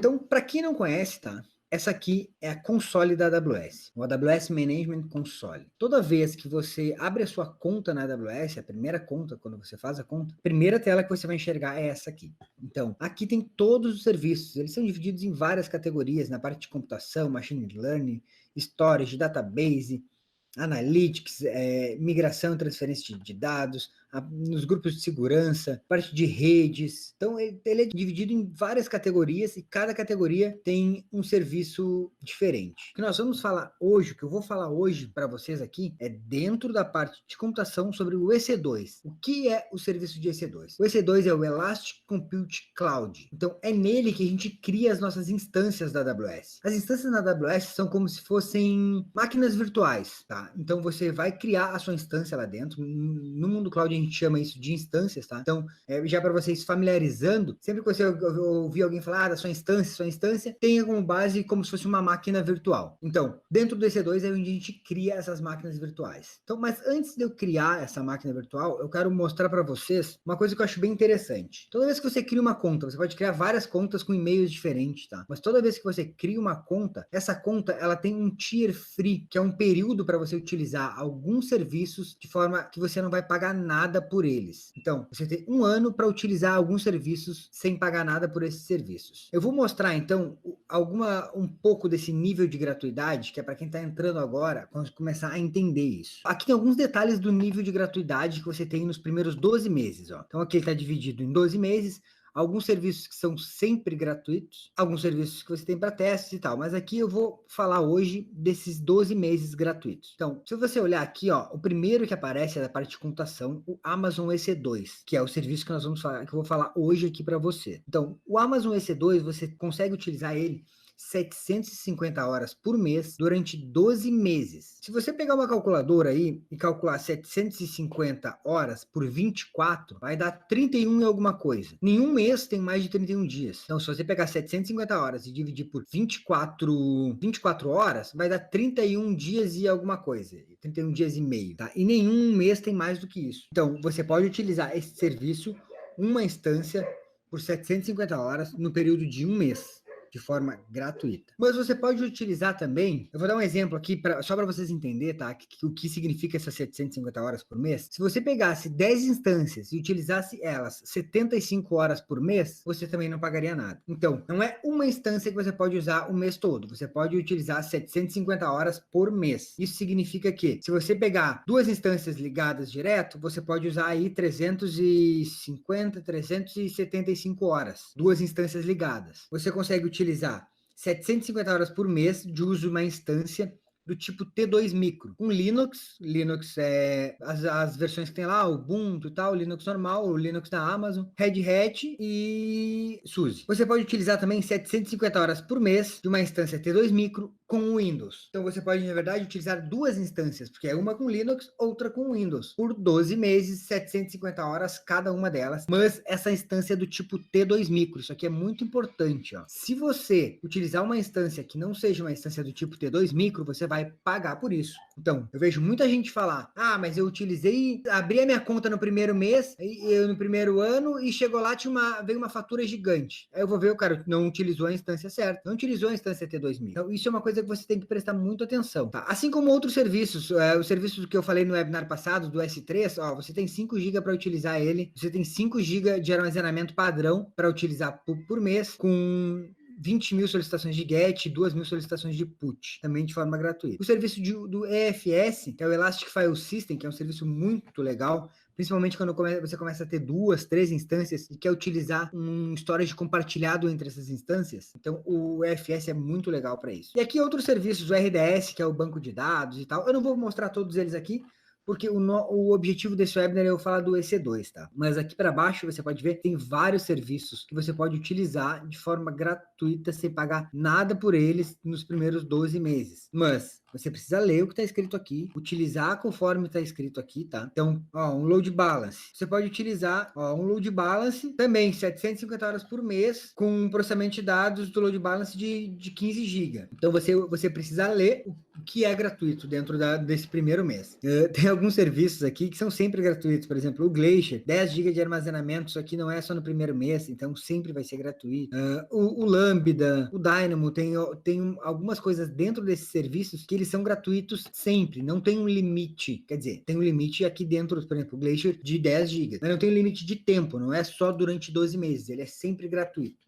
então, para quem não conhece, tá? Essa aqui é a console da AWS, o AWS Management Console. Toda vez que você abre a sua conta na AWS, a primeira conta, quando você faz a conta, a primeira tela que você vai enxergar é essa aqui. Então, aqui tem todos os serviços, eles são divididos em várias categorias, na parte de computação, machine learning, storage, database, analytics, migração e transferência de dados, nos grupos de segurança, parte de redes. Então, ele é dividido em várias categorias e cada categoria tem um serviço diferente. O que nós vamos falar hoje, o que eu vou falar hoje para vocês aqui, é dentro da parte de computação sobre o EC2. O que é o serviço de EC2? O EC2 é o Elastic Compute Cloud. Então, é nele que a gente cria as nossas instâncias da AWS. As instâncias da AWS são como se fossem máquinas virtuais, tá? Então, você vai criar a sua instância lá dentro. No mundo cloud, a gente chama isso de instâncias, tá? Então, já para vocês familiarizando, sempre que você ouvir alguém falar da sua instância, tenha como base como se fosse uma máquina virtual. Então, dentro do EC2 é onde a gente cria essas máquinas virtuais. Então, mas antes de eu criar essa máquina virtual, eu quero mostrar para vocês uma coisa que eu acho bem interessante. Toda vez que você cria uma conta, você pode criar várias contas com e-mails diferentes, tá? Mas toda vez que você cria uma conta, essa conta, ela tem um tier free, que é um período para você utilizar alguns serviços de forma que você não vai pagar nada por eles. Então, você tem um ano para utilizar alguns serviços sem pagar nada por esses serviços. Eu vou mostrar, então, um pouco desse nível de gratuidade, que é para quem está entrando agora, começar a entender isso. Aqui tem alguns detalhes do nível de gratuidade que você tem nos primeiros 12 meses. Ó. Então, aqui ele está dividido em 12 meses, alguns serviços que são sempre gratuitos, alguns serviços que você tem para testes e tal, mas aqui eu vou falar hoje desses 12 meses gratuitos. Então, se você olhar aqui, ó, o primeiro que aparece é da parte de computação, o Amazon EC2, que é o serviço que nós vamos falar, que eu vou falar hoje aqui para você. Então, o Amazon EC2, você consegue utilizar ele 750 horas por mês durante 12 meses. Se você pegar uma calculadora aí e calcular 750 horas por 24, vai dar 31 e alguma coisa. Nenhum mês tem mais de 31 dias. Então, se você pegar 750 horas e dividir por 24 horas, vai dar 31 dias e alguma coisa. 31 dias e meio, tá? E nenhum mês tem mais do que isso. Então, você pode utilizar esse serviço, uma instância, por 750 horas no período de um mês, de forma gratuita. Mas você pode utilizar também, eu vou dar um exemplo aqui, só para vocês entenderem, tá? O que significa essas 750 horas por mês. Se você pegasse 10 instâncias e utilizasse elas 75 horas por mês, você também não pagaria nada. Então, não é uma instância que você pode usar o mês todo, você pode utilizar 750 horas por mês. Isso significa que, se você pegar duas instâncias ligadas direto, você pode usar aí 375 horas, duas instâncias ligadas. Você consegue utilizar 750 horas por mês de uso de uma instância do tipo T2 Micro. Com Linux é as versões que tem lá, o Ubuntu e tal, Linux normal, o Linux da Amazon, Red Hat e SUSE. Você pode utilizar também 750 horas por mês de uma instância T2 Micro com o Windows. Então você pode, na verdade, utilizar duas instâncias, porque é uma com Linux, outra com Windows, por 12 meses, 750 horas cada uma delas, mas essa instância é do tipo T2 Micro. Isso aqui é muito importante, ó. Se você utilizar uma instância que não seja uma instância do tipo T2 Micro, você vai pagar por isso. Então, eu vejo muita gente falar, mas eu utilizei, abri a minha conta no primeiro mês, no primeiro ano, e chegou lá, veio uma fatura gigante. Aí eu vou ver, o cara não utilizou a instância certa, não utilizou a instância T2 Micro. Então, isso é uma coisa que você tem que prestar muita atenção, tá? Assim como outros serviços, o serviço que eu falei no webinar passado, do S3, ó, você tem 5 GB para utilizar ele, você tem 5 GB de armazenamento padrão para utilizar por mês, com 20 mil solicitações de GET, 2 mil solicitações de PUT, também de forma gratuita. O serviço do EFS, que é o Elastic File System, que é um serviço muito legal, principalmente quando você começa a ter 2, 3 instâncias e quer utilizar um storage compartilhado entre essas instâncias. Então, o EFS é muito legal para isso. E aqui outros serviços, o RDS, que é o banco de dados e tal. Eu não vou mostrar todos eles aqui, porque o objetivo desse webinar é eu falar do EC2, tá? Mas aqui para baixo você pode ver, tem vários serviços que você pode utilizar de forma gratuita, sem pagar nada por eles nos primeiros 12 meses. Mas Você precisa ler o que está escrito aqui, utilizar conforme está escrito aqui, tá? Então, ó, um load balance. Você pode utilizar, ó, um load balance também, 750 horas por mês, com um processamento de dados do load balance de 15 GB. Então, você precisa ler o que é gratuito dentro desse primeiro mês. Tem alguns serviços aqui que são sempre gratuitos, por exemplo, o Glacier, 10 GB de armazenamento, isso aqui não é só no primeiro mês, então sempre vai ser gratuito. O Lambda, o Dynamo, tem algumas coisas dentro desses serviços que eles são gratuitos sempre, não tem um limite, quer dizer, tem um limite aqui dentro, por exemplo, o Glacier de 10 GB, mas não tem um limite de tempo, não é só durante 12 meses, ele é sempre gratuito.